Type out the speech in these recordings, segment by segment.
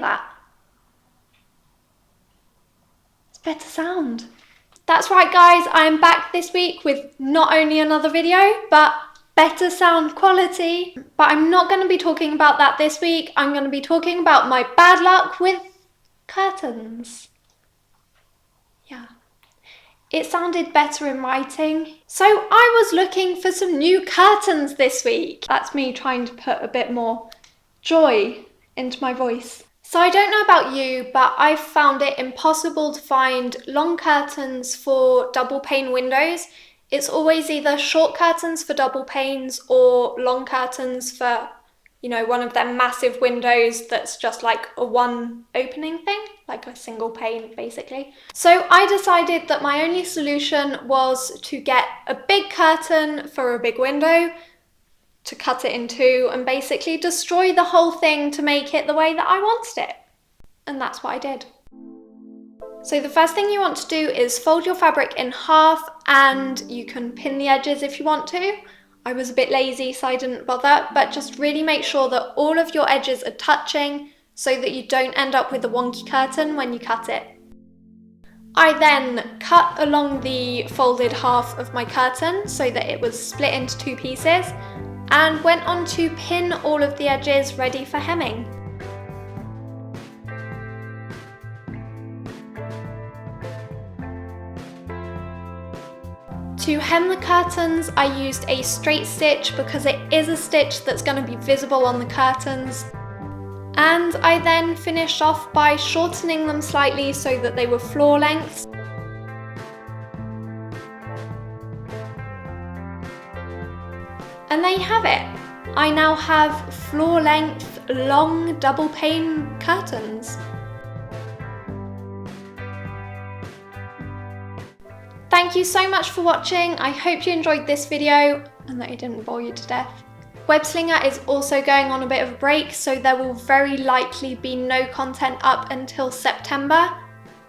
that? It's better sound. That's right guys, I'm back this week with not only another video, but better sound quality. But I'm not going to be talking about that this week. I'm going to be talking about my bad luck with curtains. Yeah. It sounded better in writing. So I was looking for some new curtains this week. That's me trying to put a bit more joy into my voice. So I don't know about you, but I've found it impossible to find long curtains for double pane windows. It's always either short curtains for double panes or long curtains for, you know, one of them massive windows that's just like a one opening thing, like a single pane basically. So I decided that my only solution was to get a big curtain for a big window, to cut it in two and basically destroy the whole thing to make it the way that I wanted it. And that's what I did. So the first thing you want to do is fold your fabric in half, and you can pin the edges if you want to. I was a bit lazy so I didn't bother, but just really make sure that all of your edges are touching so that you don't end up with a wonky curtain when you cut it. I then cut along the folded half of my curtain so that it was split into two pieces, and went on to pin all of the edges ready for hemming. To hem the curtains, I used a straight stitch because it is a stitch that's going to be visible on the curtains. And I then finished off by shortening them slightly so that they were floor lengths. And there you have it. I now have floor length, long double pane curtains. Thank you so much for watching. I hope you enjoyed this video and that it didn't bore you to death. Webslinger is also going on a bit of a break, so there will very likely be no content up until September.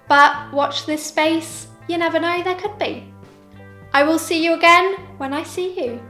But watch this space, you never know, there could be. I will see you again when I see you.